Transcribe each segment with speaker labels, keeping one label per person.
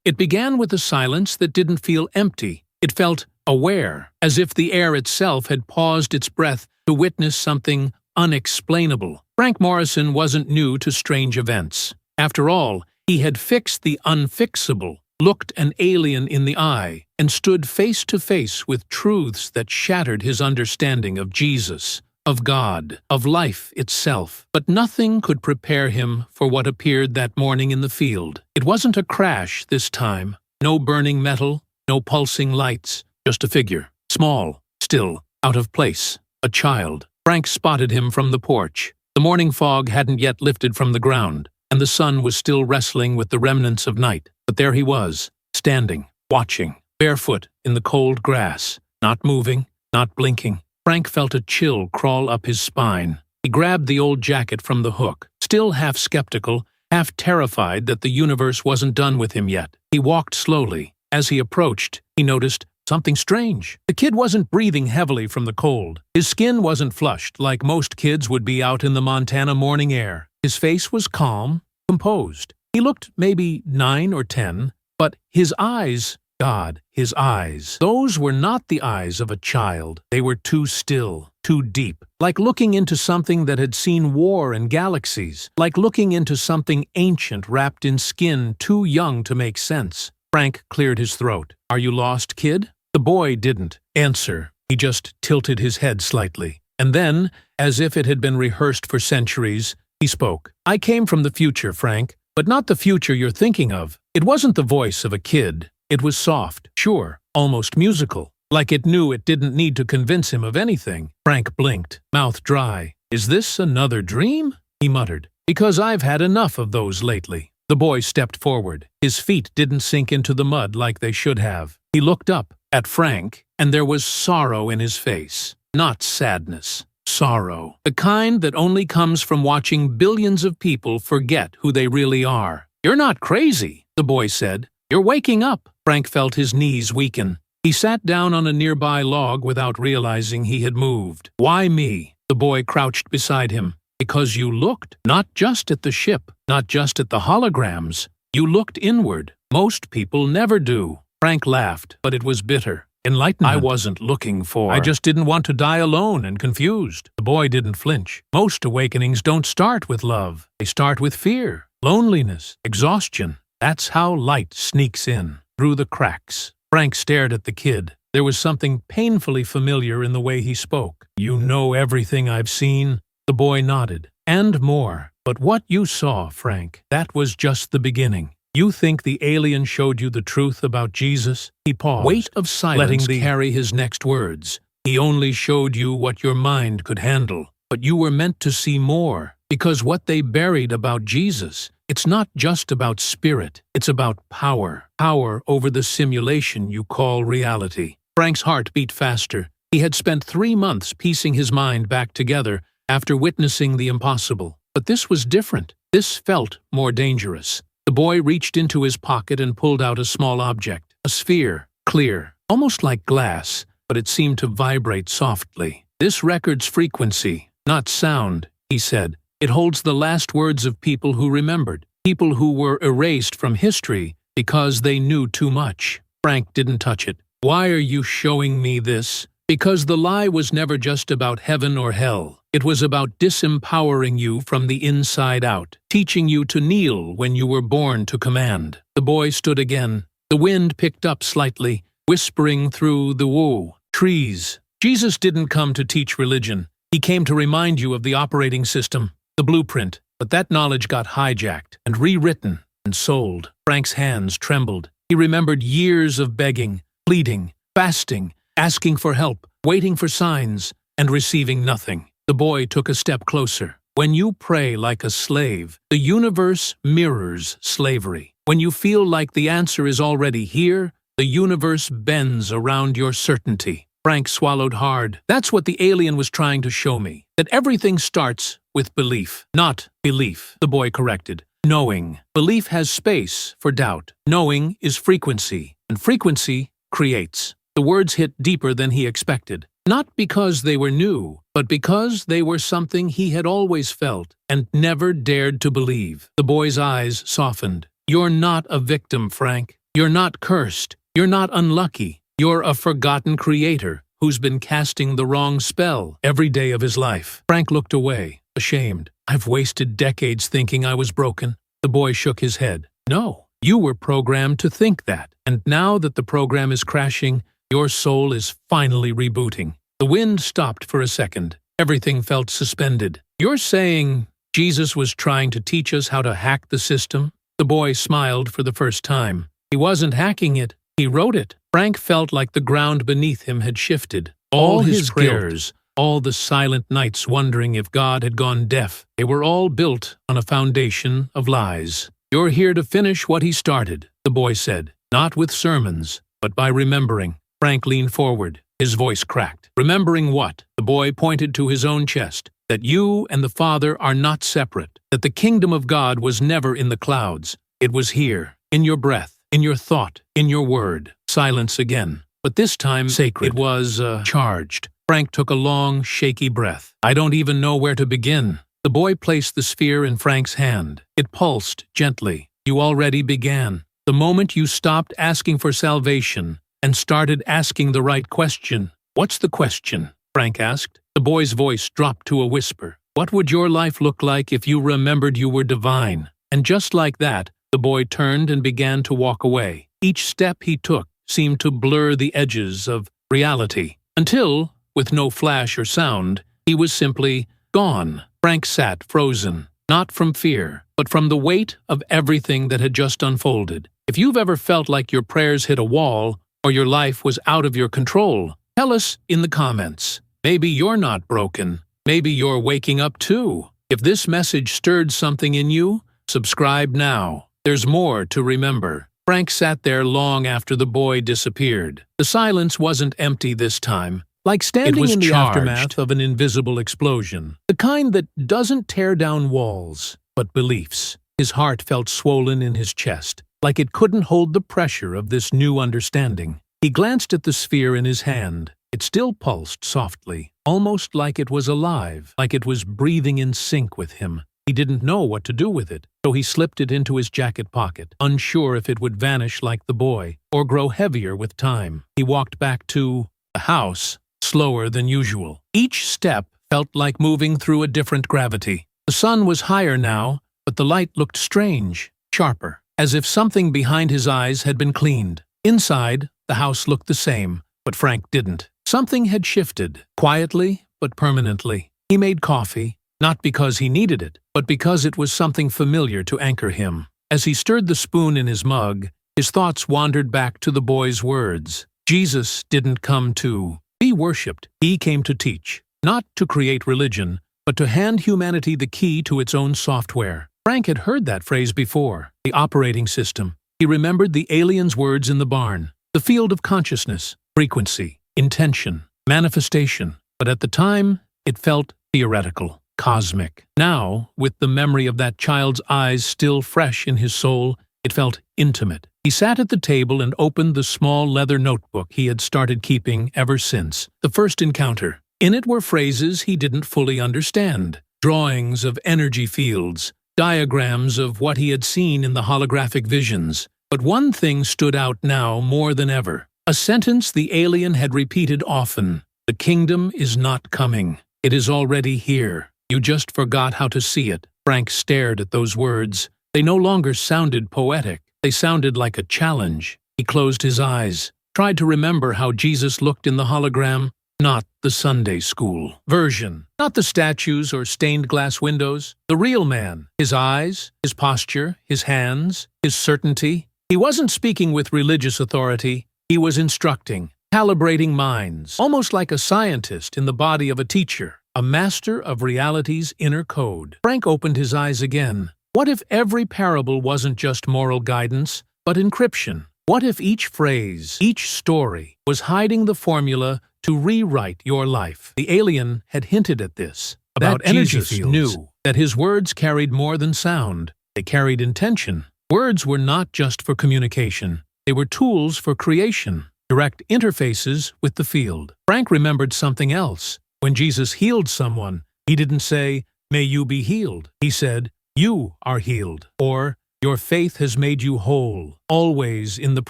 Speaker 1: It began with a silence that didn't feel empty. It felt aware, as if the air itself had paused its breath to witness something unexplainable. Frank Morrison wasn't new to strange events. After all, he had fixed the unfixable, looked an alien in the eye, and stood face to face with truths that shattered his understanding of Jesus, of God, of life itself. But nothing could prepare him for what appeared that morning in the field. It wasn't a crash this time. No burning metal, no pulsing lights, just a figure. Small, still, out of place. A child. Frank spotted him from the porch. The morning fog hadn't yet lifted from the ground, and the sun was still wrestling with the remnants of night. But there he was, standing, watching, barefoot in the cold grass, not moving, not blinking. Frank felt a chill crawl up his spine. He grabbed the old jacket from the hook, still half skeptical, half terrified that the universe wasn't done with him yet. He walked slowly. As he approached, he noticed something strange. The kid wasn't breathing heavily from the cold. His skin wasn't flushed like most kids would be out in the Montana morning air. His face was calm, composed. He looked maybe 9 or 10, but his eyes, God, his eyes. Those were not the eyes of a child. They were too still, too deep, like looking into something that had seen war and galaxies, like looking into something ancient wrapped in skin too young to make sense. Frank cleared his throat. "Are you lost, kid?" The boy didn't answer. He just tilted his head slightly. And then, as if it had been rehearsed for centuries, he spoke. "I came from the future, Frank, but not the future you're thinking of." It wasn't the voice of a kid. It was soft, sure, almost musical, like it knew it didn't need to convince him of anything. Frank blinked, mouth dry. "Is this another dream?" he muttered. "Because I've had enough of those lately." The boy stepped forward. His feet didn't sink into the mud like they should have. He looked up at Frank, and there was sorrow in his face. Not sadness. Sorrow. The kind that only comes from watching billions of people forget who they really are. "You're not crazy," the boy said. "You're waking up." Frank felt his knees weaken. He sat down on a nearby log without realizing he had moved. "Why me?" The boy crouched beside him. "Because you looked, not just at the ship, not just at the holograms. You looked inward. Most people never do." Frank laughed, but it was bitter. "Enlightenment. I wasn't looking for. I just didn't want to die alone and confused." The boy didn't flinch. "Most awakenings don't start with love. They start with fear, loneliness, exhaustion. That's how light sneaks in, through the cracks." Frank stared at the kid. There was something painfully familiar in the way he spoke. "You know everything I've seen?" The boy nodded. "And more. But what you saw, Frank, that was just the beginning. You think the alien showed you the truth about Jesus?" He paused, weight of silence carry his next words. "He only showed you what your mind could handle. But you were meant to see more, because what they buried about Jesus, it's not just about spirit, it's about power. Power over the simulation you call reality." Frank's heart beat faster. He had spent 3 months piecing his mind back together after witnessing the impossible. But this was different. This felt more dangerous. The boy reached into his pocket and pulled out a small object, a sphere, clear, almost like glass, but it seemed to vibrate softly. "This records frequency, not sound," he said. "It holds the last words of people who remembered, people who were erased from history because they knew too much." Frank didn't touch it. "Why are you showing me this?" "Because the lie was never just about heaven or hell. It was about disempowering you from the inside out, teaching you to kneel when you were born to command." The boy stood again. The wind picked up slightly, whispering through the trees. "Jesus didn't come to teach religion. He came to remind you of the operating system, the blueprint. But that knowledge got hijacked and rewritten and sold." Frank's hands trembled. He remembered years of begging, pleading, fasting, asking for help, waiting for signs, and receiving nothing. The boy took a step closer. "When you pray like a slave, the universe mirrors slavery. When you feel like the answer is already here, the universe bends around your certainty." Frank swallowed hard. "That's what the alien was trying to show me, that everything starts with belief." "Not belief," the boy corrected. "Knowing. Belief has space for doubt. Knowing is frequency, and frequency creates." The words hit deeper than he expected. Not because they were new, but because they were something he had always felt and never dared to believe. The boy's eyes softened. "You're not a victim, Frank. You're not cursed. You're not unlucky. You're a forgotten creator who's been casting the wrong spell every day of his life. Frank looked away, ashamed. I've wasted decades thinking I was broken. The boy shook his head. No, you were programmed to think that. And now that the program is crashing, your soul is finally rebooting. The wind stopped for a second. Everything felt suspended. You're saying Jesus was trying to teach us how to hack the system? The boy smiled for the first time. He wasn't hacking it. He wrote it. Frank felt like the ground beneath him had shifted. All his prayers, all the silent nights wondering if God had gone deaf, they were all built on a foundation of lies. You're here to finish what he started, the boy said. Not with sermons, but by remembering. Frank leaned forward. His voice cracked. Remembering what? The boy pointed to his own chest. That you and the Father are not separate. That the kingdom of God was never in the clouds. It was here, in your breath, in your thought, in your word. Silence again. But this time, sacred. It was, charged. Frank took a long, shaky breath. I don't even know where to begin. The boy placed the sphere in Frank's hand. It pulsed gently. You already began. The moment you stopped asking for salvation and started asking the right question. What's the question? Frank asked. The boy's voice dropped to a whisper. What would your life look like if you remembered you were divine? And just like that, the boy turned and began to walk away. Each step he took seemed to blur the edges of reality, until, with no flash or sound, he was simply gone. Frank sat frozen, not from fear, but from the weight of everything that had just unfolded. If you've ever felt like your prayers hit a wall, or your life was out of your control, tell us in the comments. Maybe you're not broken. Maybe you're waking up too. If this message stirred something in you, subscribe now. There's more to remember. Frank sat there long after the boy disappeared. The silence wasn't empty this time, like standing in the aftermath of an invisible explosion. The kind that doesn't tear down walls, but beliefs. His heart felt swollen in his chest, like it couldn't hold the pressure of this new understanding. He glanced at the sphere in his hand. It still pulsed softly, almost like it was alive, like it was breathing in sync with him. He didn't know what to do with it, so he slipped it into his jacket pocket, unsure if it would vanish like the boy, or grow heavier with time. He walked back to the house, slower than usual. Each step felt like moving through a different gravity. The sun was higher now, but the light looked strange, sharper, as if something behind his eyes had been cleaned. Inside, the house looked the same, but Frank didn't. Something had shifted, quietly but permanently. He made coffee, not because he needed it, but because it was something familiar to anchor him. As he stirred the spoon in his mug, his thoughts wandered back to the boy's words. Jesus didn't come to be worshipped. He came to teach, not to create religion, but to hand humanity the key to its own software. Frank had heard that phrase before, the operating system. He remembered the alien's words in the barn, the field of consciousness, frequency, intention, manifestation. But at the time, it felt theoretical, cosmic. Now, with the memory of that child's eyes still fresh in his soul, it felt intimate. He sat at the table and opened the small leather notebook he had started keeping ever since the first encounter. In it were phrases he didn't fully understand, drawings of energy fields, diagrams of what he had seen in the holographic visions. But one thing stood out now more than ever. A sentence the alien had repeated often. The kingdom is not coming. It is already here. You just forgot how to see it. Frank stared at those words. They no longer sounded poetic. They sounded like a challenge. He closed his eyes, tried to remember how Jesus looked in the hologram. Not the Sunday school version. Not the statues or stained glass windows. The real man. His eyes, his posture, his hands, his certainty. He wasn't speaking with religious authority. He was instructing, calibrating minds, almost like a scientist in the body of a teacher, a master of reality's inner code. Frank opened his eyes again. What if every parable wasn't just moral guidance, but encryption? What if each phrase, each story, was hiding the formula to rewrite your life? The alien had hinted at this. About energy fields. Knew that his words carried more than sound. They carried intention. Words were not just for communication. They were tools for creation, direct interfaces with the field. Frank remembered something else. When Jesus healed someone, he didn't say, "May you be healed." He said, "You are healed," or Your faith has made you whole, always in the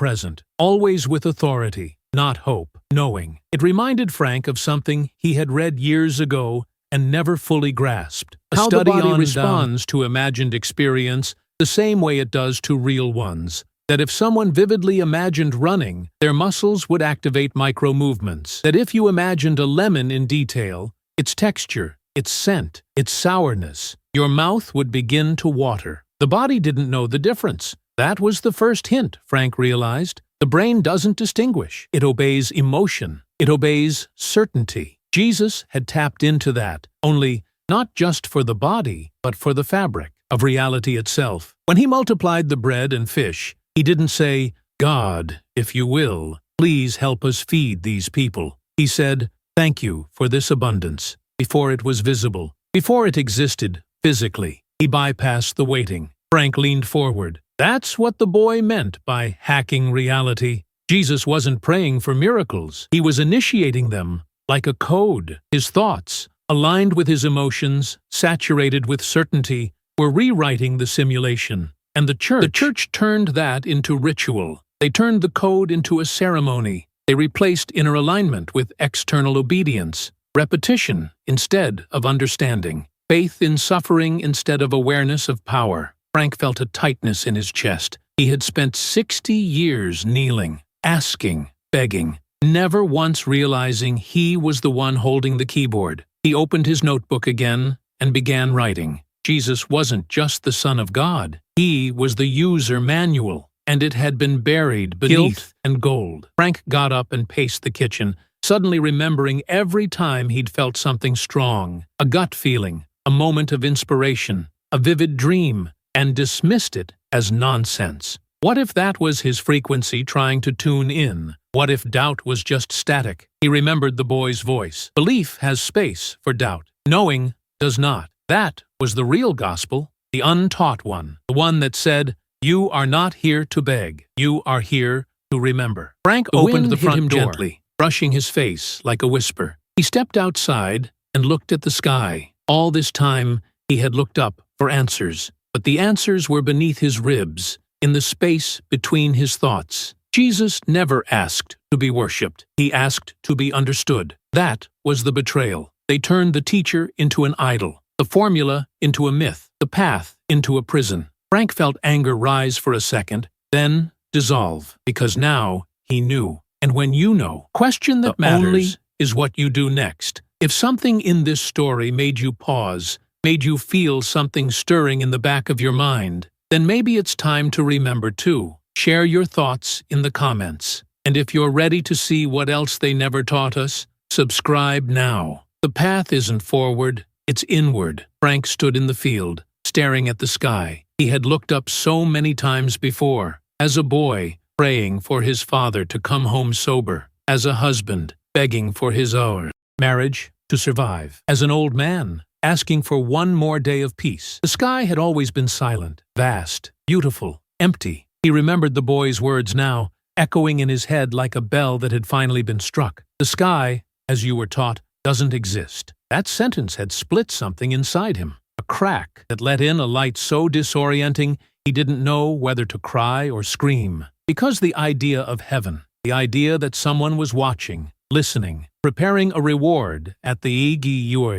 Speaker 1: present, always with authority, not hope, knowing. It reminded Frank of something he had read years ago and never fully grasped. A
Speaker 2: How the
Speaker 1: study
Speaker 2: body
Speaker 1: on
Speaker 2: responds
Speaker 1: to imagined experience the same way it does to real ones. That if someone vividly imagined running, their muscles would activate micro-movements. That if you imagined a lemon in detail, its texture, its scent, its sourness, your mouth would begin to water. The body didn't know the difference. That was the first hint, Frank realized. The brain doesn't distinguish. It obeys emotion. It obeys certainty. Jesus had tapped into that, only not just for the body, but for the fabric of reality itself. When he multiplied the bread and fish, he didn't say, "God, if you will, please help us feed these people." He said, "Thank you for this abundance," before it was visible, before it existed physically. He bypassed the waiting. Frank leaned forward. That's what the boy meant by hacking reality. Jesus wasn't praying for miracles. He was initiating them like a code. His thoughts, aligned with his emotions, saturated with certainty, were rewriting the simulation. And the church turned that into ritual. They turned the code into a ceremony. They replaced inner alignment with external obedience, repetition instead of understanding, faith in suffering instead of awareness of power. Frank felt a tightness in his chest. He had spent 60 years kneeling, asking, begging, never once realizing he was the one holding the keyboard. He opened his notebook again and began writing. Jesus wasn't just the Son of God. He was the user manual, and it had been buried beneath gilt and gold. Frank got up and paced the kitchen, suddenly remembering every time he'd felt something strong, a gut feeling, a moment of inspiration, a vivid dream, and dismissed it as nonsense. What if that was his frequency trying to tune in? What if doubt was just static? He remembered the boy's voice. Belief has space for doubt. Knowing does not. That was the real gospel, the untaught one, the one that said, "You are not here to beg. You are here to remember." Frank opened the front door, gently, brushing his face like a whisper. He stepped outside and looked at the sky. All this time, he had looked up for answers, but the answers were beneath his ribs, in the space between his thoughts. Jesus never asked to be worshipped. He asked to be understood. That was the betrayal. They turned the teacher into an idol, the formula into a myth, the path into a prison. Frank felt anger rise for a second, then dissolve, because now he knew. And when you know, question that matters is what you do next. If something in this story made you pause, made you feel something stirring in the back of your mind, then maybe it's time to remember too. Share your thoughts in the comments. And if you're ready to see what else they never taught us, subscribe now. The path isn't forward, it's inward. Frank stood in the field, staring at the sky. He had looked up so many times before. As a boy, praying for his father to come home sober. As a husband, begging for his own marriage to survive. As an old man, asking for one more day of peace. The sky had always been silent, vast, beautiful, empty. He remembered the boy's words now, echoing in his head like a bell that had finally been struck. The sky, as you were taught, doesn't exist. That sentence had split something inside him, a crack that let in a light so disorienting he didn't know whether to cry or scream. Because the idea of heaven, the idea that someone was watching, listening, preparing a reward at the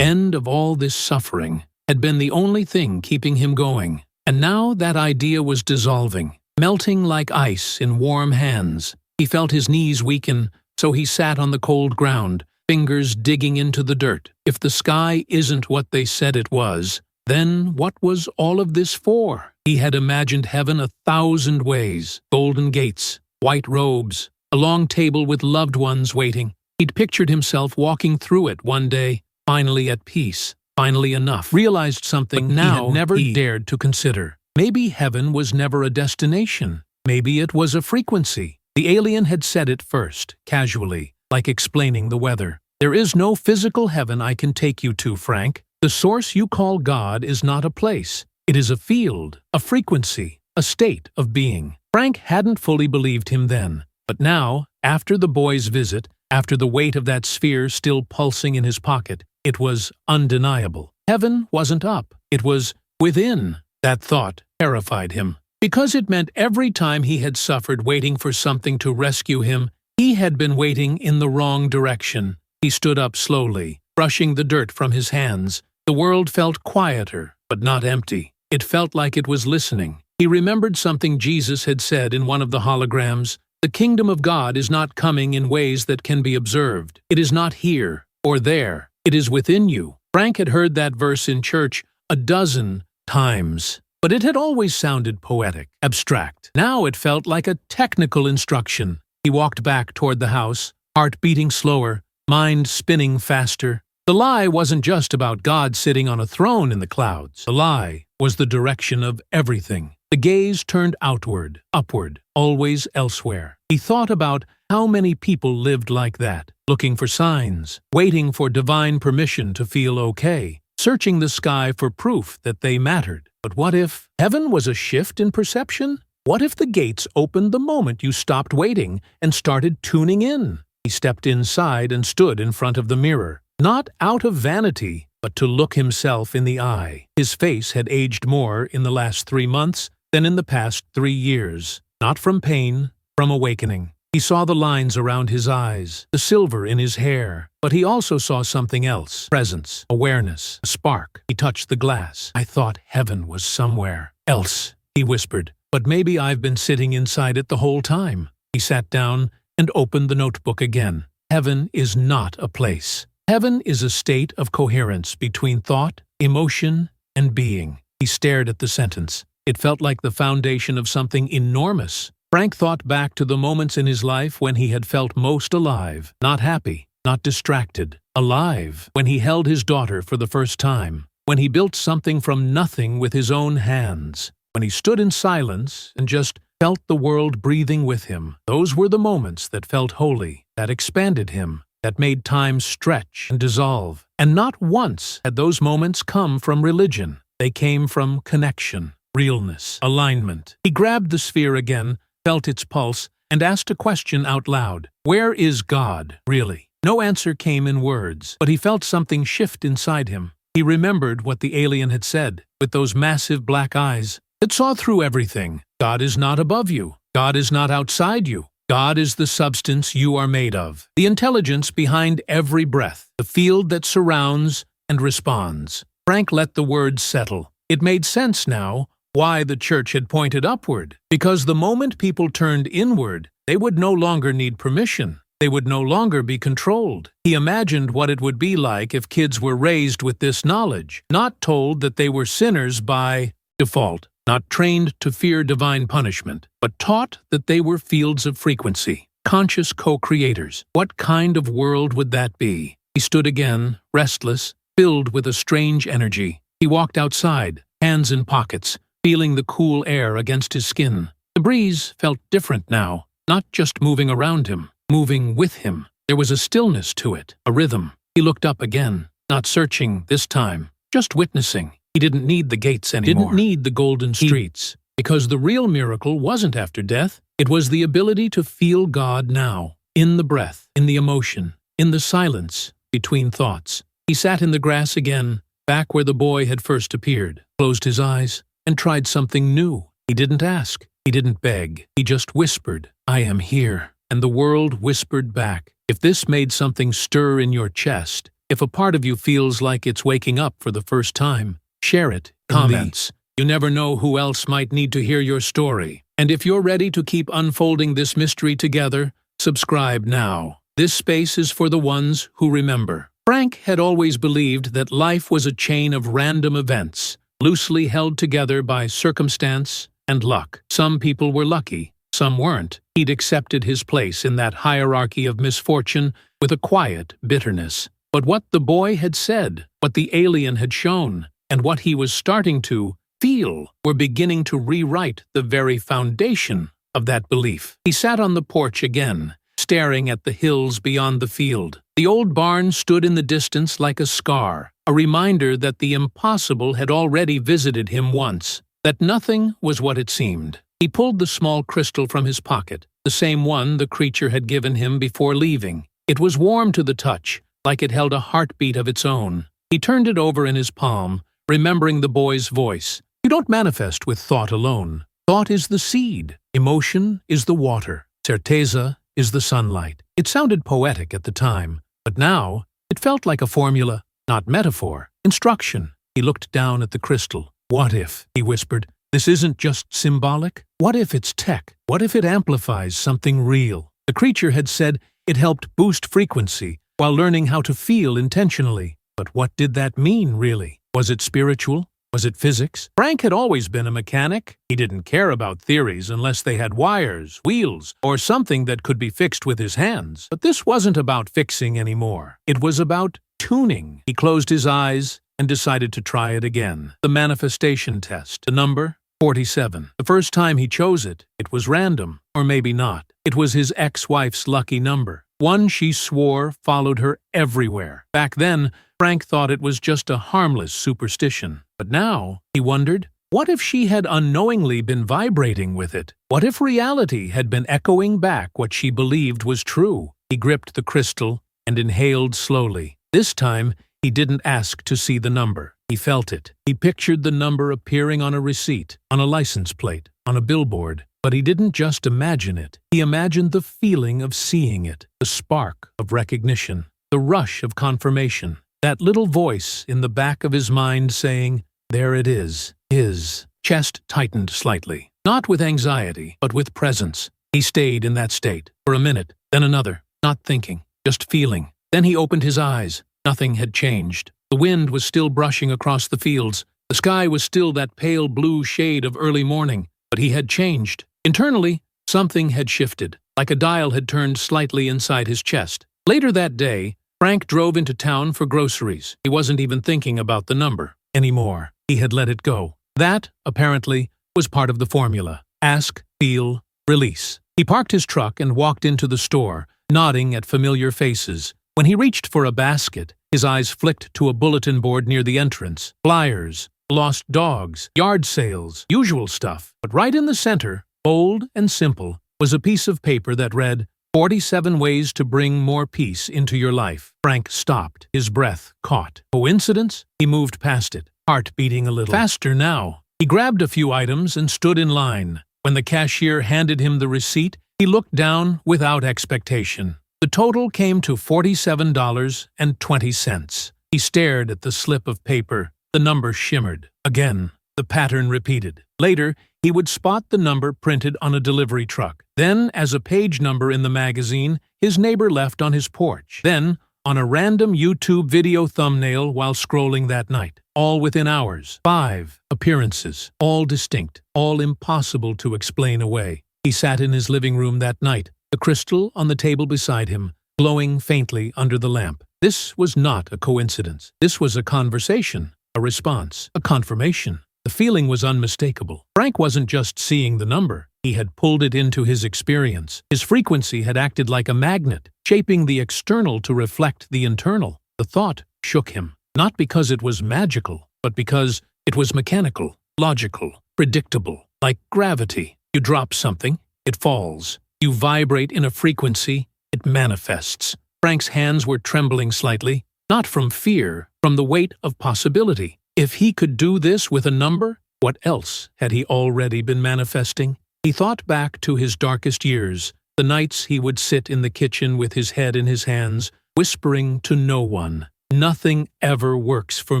Speaker 1: end of all this suffering, had been the only thing keeping him going. And now that idea was dissolving, melting like ice in warm hands. He felt his knees weaken, so he sat on the cold ground, fingers digging into the dirt. If the sky isn't what they said it was, then what was all of this for? He had imagined heaven 1,000 ways. Golden gates, white robes, a long table with loved ones waiting. He'd pictured himself walking through it one day, finally at peace, finally enough. Realized something now he had never dared to consider. Maybe heaven was never a destination. Maybe it was a frequency. The alien had said it first, casually, like explaining the weather. There is no physical heaven I can take you to, Frank. The source you call God is not a place. It is a field, a frequency, a state of being. Frank hadn't fully believed him then, but now, after the boy's visit, after the weight of that sphere still pulsing in his pocket, it was undeniable. Heaven wasn't up. It was within. That thought terrified him. because it meant every time he had suffered waiting for something to rescue him, he had been waiting in the wrong direction. He stood up slowly, brushing the dirt from his hands. The world felt quieter, but not empty. It felt like it was listening. He remembered something Jesus had said in one of the holograms. The kingdom of God is not coming in ways that can be observed. It is not here or there. It is within you. Frank had heard that verse in church a dozen times, but it had always sounded poetic, abstract. Now it felt like a technical instruction. He walked back toward the house, heart beating slower, mind spinning faster. The lie wasn't just about God sitting on a throne in the clouds. The lie was the direction of everything. The gaze turned outward, upward, always elsewhere. He thought about how many people lived like that, looking for signs, waiting for divine permission to feel okay, searching the sky for proof that they mattered. But what if heaven was a shift in perception? What if the gates opened the moment you stopped waiting and started tuning in? He stepped inside and stood in front of the mirror, not out of vanity, but to look himself in the eye. His face had aged more in the last 3 months than in the past 3 years. Not from pain, from awakening. He saw the lines around his eyes, the silver in his hair, but he also saw something else. Presence, awareness, a spark. He touched the glass. I thought heaven was somewhere else, he whispered, but maybe I've been sitting inside it the whole time. He sat down and opened the notebook again. Heaven is not a place. Heaven is a state of coherence between thought, emotion, and being. He stared at the sentence. It felt like the foundation of something enormous. Frank thought back to the moments in his life when he had felt most alive, not happy, not distracted, alive, when he held his daughter for the first time, when he built something from nothing with his own hands, when he stood in silence and just felt the world breathing with him. Those were the moments that felt holy, that expanded him, that made time stretch and dissolve. And not once had those moments come from religion. They came from connection, realness, alignment. He grabbed the sphere again, felt its pulse, and asked a question out loud. Where is God, really? No answer came in words, but he felt something shift inside him. He remembered what the alien had said, with those massive black eyes that saw through everything. God is not above you. God is not outside you. God is the substance you are made of, the intelligence behind every breath, the field that surrounds and responds. Frank let the words settle. It made sense now why the church had pointed upward, because the moment people turned inward, they would no longer need permission. They would no longer be controlled. He imagined what it would be like if kids were raised with this knowledge, not told that they were sinners by default, not trained to fear divine punishment, but taught that they were fields of frequency, conscious co-creators. What kind of world would that be? He stood again, restless, filled with a strange energy. He walked outside, hands in pockets, feeling the cool air against his skin. The breeze felt different now, not just moving around him, moving with him. There was a stillness to it, a rhythm. He looked up again, not searching this time, just witnessing. He didn't need the gates anymore. Didn't need the golden streets, because the real miracle wasn't after death. It was the ability to feel God now, in the breath, in the emotion, in the silence between thoughts. He sat in the grass again, back where the boy had first appeared, closed his eyes, and tried something new. He didn't ask. He didn't beg. He just whispered, I am here. And the world whispered back. If this made something stir in your chest, if a part of you feels like it's waking up for the first time, share it. Comments. You never know who else might need to hear your story. And if you're ready to keep unfolding this mystery together, subscribe now. This space is for the ones who remember. Frank had always believed that life was a chain of random events, loosely held together by circumstance and luck. Some people were lucky, some weren't. He'd accepted his place in that hierarchy of misfortune with a quiet bitterness. But what the boy had said, what the alien had shown, and what he was starting to feel were beginning to rewrite the very foundation of that belief. He sat on the porch again, staring at the hills beyond the field. The old barn stood in the distance like a scar, a reminder that the impossible had already visited him once, that nothing was what it seemed. He pulled the small crystal from his pocket, the same one the creature had given him before leaving. It was warm to the touch, like it held a heartbeat of its own. He turned it over in his palm, remembering the boy's voice. You don't manifest with thought alone. Thought is the seed. Emotion is the water. Certeza is the sunlight. It sounded poetic at the time, but now it felt like a formula, not metaphor. Instruction. He looked down at the crystal. What if, he whispered, this isn't just symbolic? What if it's tech? What if it amplifies something real? The creature had said it helped boost frequency while learning how to feel intentionally. But what did that mean, really? Was it spiritual? Was it physics? Frank had always been a mechanic. He didn't care about theories unless they had wires, wheels, or something that could be fixed with his hands. But this wasn't about fixing anymore. It was about tuning. He closed his eyes and decided to try it again. The manifestation test. The number? 47. The first time he chose it, it was random, or maybe not. It was his ex-wife's lucky number. One she swore followed her everywhere. Back then, Frank thought it was just a harmless superstition. But now, he wondered, what if she had unknowingly been vibrating with it? What if reality had been echoing back what she believed was true? He gripped the crystal and inhaled slowly. This time, he didn't ask to see the number. He felt it. He pictured the number appearing on a receipt, on a license plate, on a billboard. But he didn't just imagine it. He imagined the feeling of seeing it, the spark of recognition, the rush of confirmation, that little voice in the back of his mind saying, there it is. His chest tightened slightly, not with anxiety, but with presence. He stayed in that state for a minute, then another, not thinking, just feeling. Then he opened his eyes. Nothing had changed. The wind was still brushing across the fields. The sky was still that pale blue shade of early morning, but he had changed. Internally, something had shifted, like a dial had turned slightly inside his chest. Later that day, Frank drove into town for groceries. He wasn't even thinking about the number anymore. He had let it go. That, apparently, was part of the formula. Ask, feel, release. He parked his truck and walked into the store, nodding at familiar faces. When he reached for a basket, his eyes flicked to a bulletin board near the entrance. Flyers, lost dogs, yard sales, usual stuff. But right in the center, bold and simple, was a piece of paper that read, 47 ways to bring more peace into your life. Frank stopped, his breath caught. Coincidence? He moved past it, heart beating a little faster now. He grabbed a few items and stood in line. When the cashier handed him the receipt, he looked down without expectation. The total came to $47.20. He stared at the slip of paper. The number shimmered. Again, the pattern repeated. Later, he would spot the number printed on a delivery truck. Then, as a page number in the magazine, his neighbor left on his porch. Then, on a random YouTube video thumbnail while scrolling that night. All within hours. 5 appearances. All distinct. All impossible to explain away. He sat in his living room that night, the crystal on the table beside him, glowing faintly under the lamp. This was not a coincidence. This was a conversation, a response, a confirmation. The feeling was unmistakable. Frank wasn't just seeing the number. He had pulled it into his experience. His frequency had acted like a magnet, shaping the external to reflect the internal. The thought shook him, not because it was magical, but because it was mechanical, logical, predictable, like gravity. You drop something, it falls. You vibrate in a frequency, it manifests. Frank's hands were trembling slightly, not from fear, from the weight of possibility. If he could do this with a number, what else had he already been manifesting? He thought back to his darkest years, the nights he would sit in the kitchen with his head in his hands, whispering to no one, "Nothing ever works for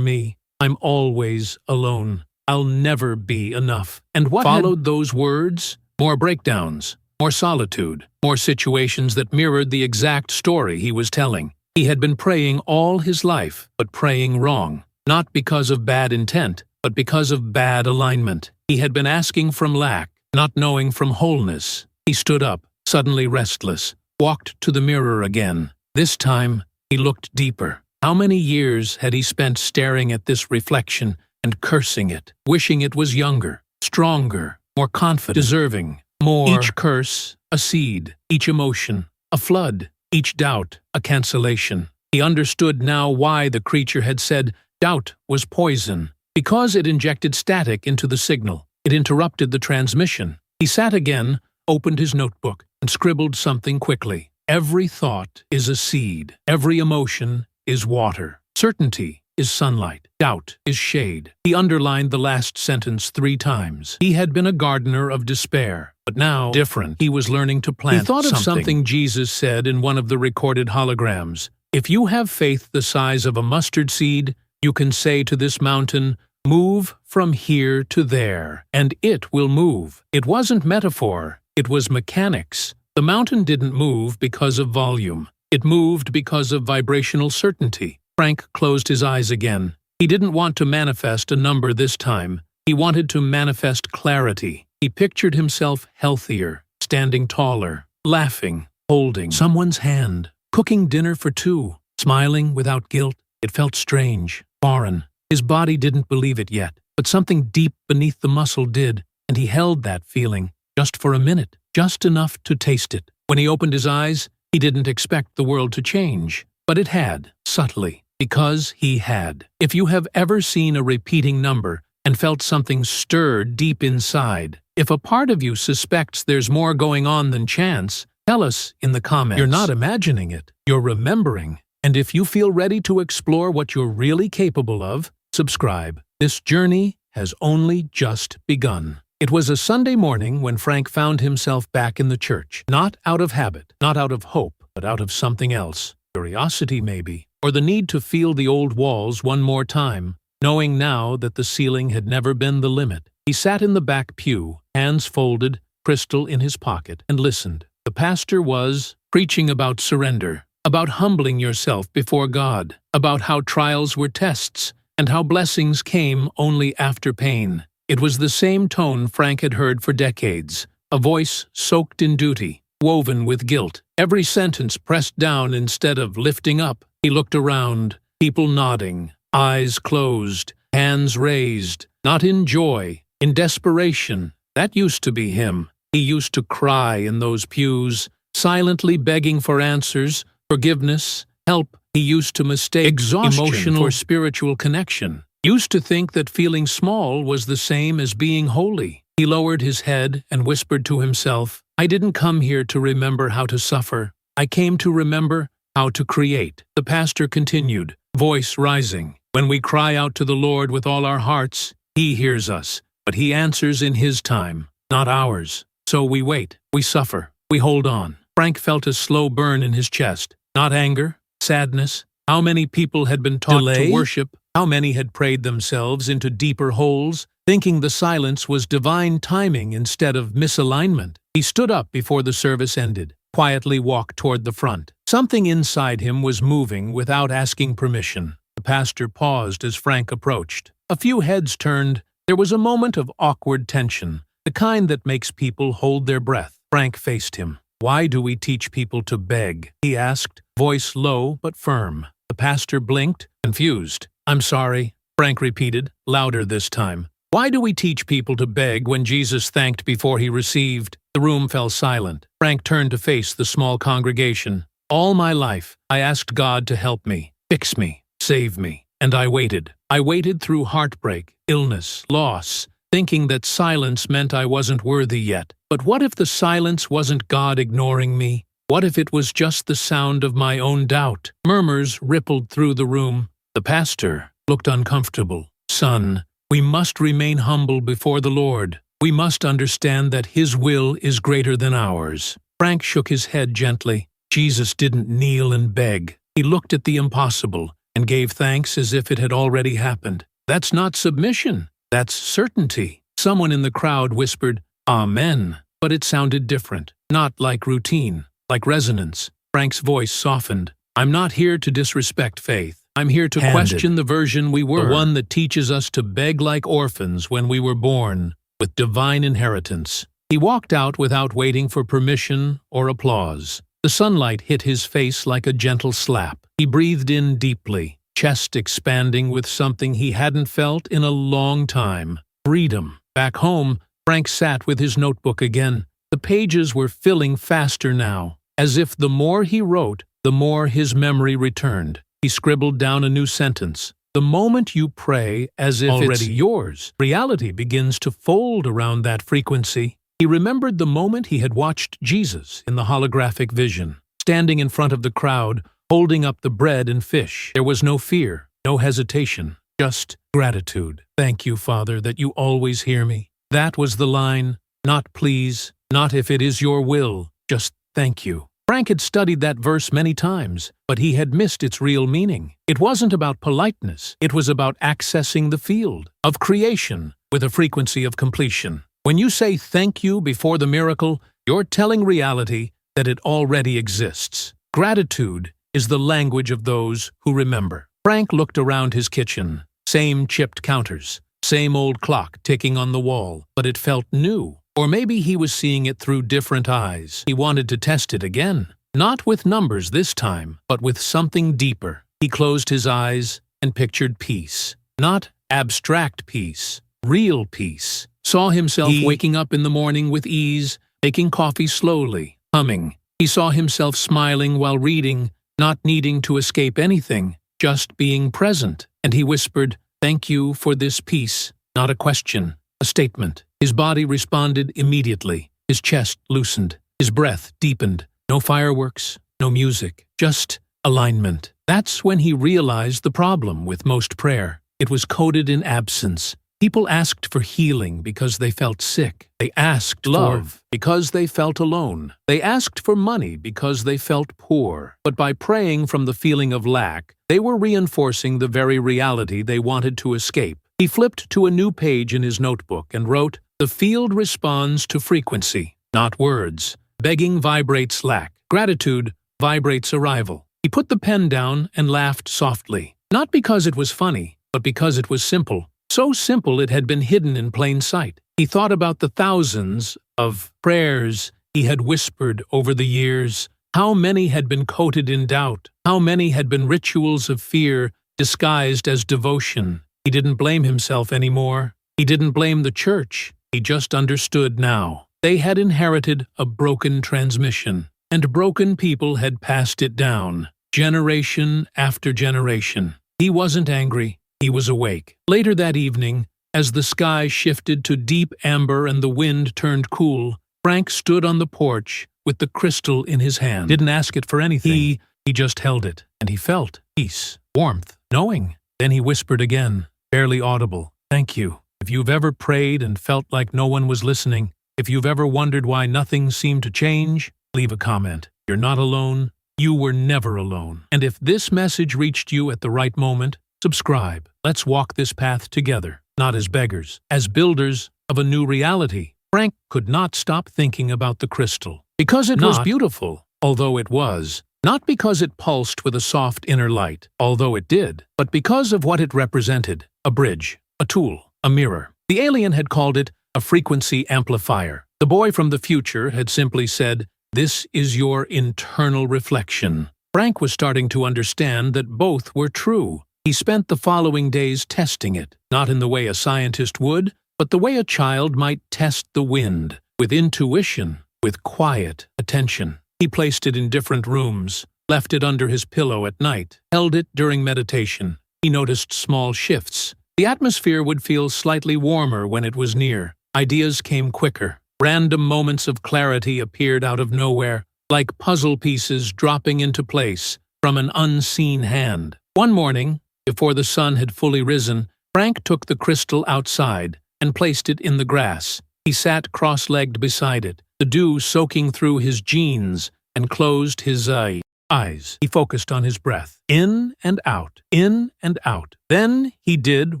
Speaker 1: me. I'm always alone. I'll never be enough." And what followed those words? More breakdowns, more solitude, more situations that mirrored the exact story he was telling. He had been praying all his life, but praying wrong. Not because of bad intent, but because of bad alignment. He had been asking from lack, not knowing from wholeness. He stood up, suddenly restless, walked to the mirror again. This time, he looked deeper. How many years had he spent staring at this reflection and cursing it, wishing it was younger, stronger, more confident, deserving, more? Each curse, a seed, each emotion, a flood, each doubt, a cancellation. He understood now why the creature had said doubt was poison, because it injected static into the signal. It interrupted the transmission. He sat again, opened his notebook, and scribbled something quickly. Every thought is a seed. Every emotion is water. Certainty is sunlight. Doubt is shade. He underlined the last sentence 3 times. He had been a gardener of despair, but now, different. He was learning to plant something. He thought of something Jesus said in one of the recorded holograms. If you have faith the size of a mustard seed, you can say to this mountain, "Move from here to there," and it will move. It wasn't metaphor, it was mechanics. The mountain didn't move because of volume. It moved because of vibrational certainty. Frank closed his eyes again. He didn't want to manifest a number this time. He wanted to manifest clarity. He pictured himself healthier, standing taller, laughing, holding someone's hand, cooking dinner for 2, smiling without guilt. It felt strange, foreign. His body didn't believe it yet, but something deep beneath the muscle did, and he held that feeling, just for a minute, just enough to taste it. When he opened his eyes, he didn't expect the world to change, but it had, subtly, because he had. If you have ever seen a repeating number and felt something stir deep inside, if a part of you suspects there's more going on than chance, tell us in the comments. You're not imagining it, you're remembering. And if you feel ready to explore what you're really capable of, subscribe. This journey has only just begun. It was a Sunday morning when Frank found himself back in the church, not out of habit, not out of hope, but out of something else. Curiosity, maybe, or the need to feel the old walls one more time, knowing now that the ceiling had never been the limit. He sat in the back pew, hands folded, crystal in his pocket, and listened. The pastor was preaching about surrender, about humbling yourself before God, about how trials were tests, and how blessings came only after pain. It was the same tone Frank had heard for decades, a voice soaked in duty, woven with guilt. Every sentence pressed down instead of lifting up. He looked around, people nodding, eyes closed, hands raised, not in joy, in desperation. That used to be him. He used to cry in those pews, silently begging for answers, forgiveness, help. He used to mistake exhaustion for spiritual connection. Used to think that feeling small was the same as being holy. He lowered his head and whispered to himself, "I didn't come here to remember how to suffer. I came to remember how to create." The pastor continued, voice rising. "When we cry out to the Lord with all our hearts, He hears us, but He answers in His time, not ours. So we wait, we suffer, we hold on." Frank felt a slow burn in his chest. Not anger, sadness. How many people had been taught to worship? How many had prayed themselves into deeper holes, thinking the silence was divine timing instead of misalignment? He stood up before the service ended, quietly walked toward the front. Something inside him was moving without asking permission. The pastor paused as Frank approached. A few heads turned. There was a moment of awkward tension, the kind that makes people hold their breath. Frank faced him. "Why do we teach people to beg?" he asked, voice low but firm. The pastor blinked, confused. "I'm sorry," Frank repeated, louder this time. "Why do we teach people to beg when Jesus thanked before he received?" The room fell silent. Frank turned to face the small congregation. "All my life, I asked God to help me, fix me, save me. And I waited. I waited through heartbreak, illness, loss, thinking that silence meant I wasn't worthy yet. But what if the silence wasn't God ignoring me? What if it was just the sound of my own doubt?" Murmurs rippled through the room. The pastor looked uncomfortable. "Son, we must remain humble before the Lord. We must understand that His will is greater than ours." Frank shook his head gently. Jesus didn't kneel and beg. He looked at the impossible and gave thanks as if it had already happened. That's not submission. That's certainty. Someone in the crowd whispered, "Amen," but it sounded different, not like routine, like resonance. Frank's voice softened. "I'm not here to disrespect faith. I'm here to question the version we were, the one that teaches us to beg like orphans when we were born, with divine inheritance." He walked out without waiting for permission or applause. The sunlight hit his face like a gentle slap. He breathed in deeply, chest expanding with something he hadn't felt in a long time. Freedom. Back home, Frank sat with his notebook again. The pages were filling faster now, as if the more he wrote, the more his memory returned. He scribbled down a new sentence. "The moment you pray as if it's yours, reality begins to fold around that frequency." He remembered the moment he had watched Jesus in the holographic vision, standing in front of the crowd, holding up the bread and fish. There was no fear, no hesitation, just gratitude. Thank you, Father, that you always hear me. That was the line, not please, not if it is your will, just thank you. Frank had studied that verse many times, but he had missed its real meaning. It wasn't about politeness, it was about accessing the field of creation with a frequency of completion. When you say thank you before the miracle, you're telling reality that it already exists. Gratitude is the language of those who remember. Frank looked around his kitchen. Same chipped counters, same old clock ticking on the wall, but it felt new. Or maybe he was seeing it through different eyes. He wanted to test it again. Not with numbers this time, but with something deeper. He closed his eyes and pictured peace. Not abstract peace, real peace. Saw himself waking up in the morning with ease, making coffee slowly, humming. He saw himself smiling while reading, not needing to escape anything, just being present. And he whispered, "Thank you for this peace." Not a question, a statement. His body responded immediately. His chest loosened. His breath deepened. No fireworks, no music, just alignment. That's when he realized the problem with most prayer. It was coded in absence. People asked for healing because they felt sick. They asked love because they felt alone. They asked for money because they felt poor. But by praying from the feeling of lack, they were reinforcing the very reality they wanted to escape. He flipped to a new page in his notebook and wrote, "The field responds to frequency, not words. Begging vibrates lack. Gratitude vibrates arrival." He put the pen down and laughed softly. Not because it was funny, but because it was simple. So simple it had been hidden in plain sight. He thought about the thousands of prayers he had whispered over the years. How many had been coated in doubt? How many had been rituals of fear disguised as devotion? He didn't blame himself anymore. He didn't blame the church. He just understood now. They had inherited a broken transmission, and broken people had passed it down, generation after generation. He wasn't angry. He was awake. Later that evening, as the sky shifted to deep amber and the wind turned cool, Frank stood on the porch with the crystal in his hand. Didn't ask it for anything. He just held it, and he felt peace, warmth, knowing. Then he whispered again, barely audible, "Thank you." If you've ever prayed and felt like no one was listening, if you've ever wondered why nothing seemed to change, leave a comment. You're not alone. You were never alone. And if this message reached you at the right moment, subscribe. Let's walk this path together, not as beggars, as builders of a new reality. Frank could not stop thinking about the crystal. Because it was beautiful, although it was. Not because it pulsed with a soft inner light, although it did, but because of what it represented. A bridge, a tool, a mirror. The alien had called it a frequency amplifier. The boy from the future had simply said, "This is your internal reflection." Frank was starting to understand that both were true. He spent the following days testing it, not in the way a scientist would, but the way a child might test the wind, with intuition, with quiet attention. He placed it in different rooms, left it under his pillow at night, held it during meditation. He noticed small shifts. The atmosphere would feel slightly warmer when it was near. Ideas came quicker. Random moments of clarity appeared out of nowhere, like puzzle pieces dropping into place from an unseen hand. One morning, before the sun had fully risen, Frank took the crystal outside and placed it in the grass. He sat cross-legged beside it, the dew soaking through his jeans, and closed his eyes. He focused on his breath, in and out, in and out. Then he did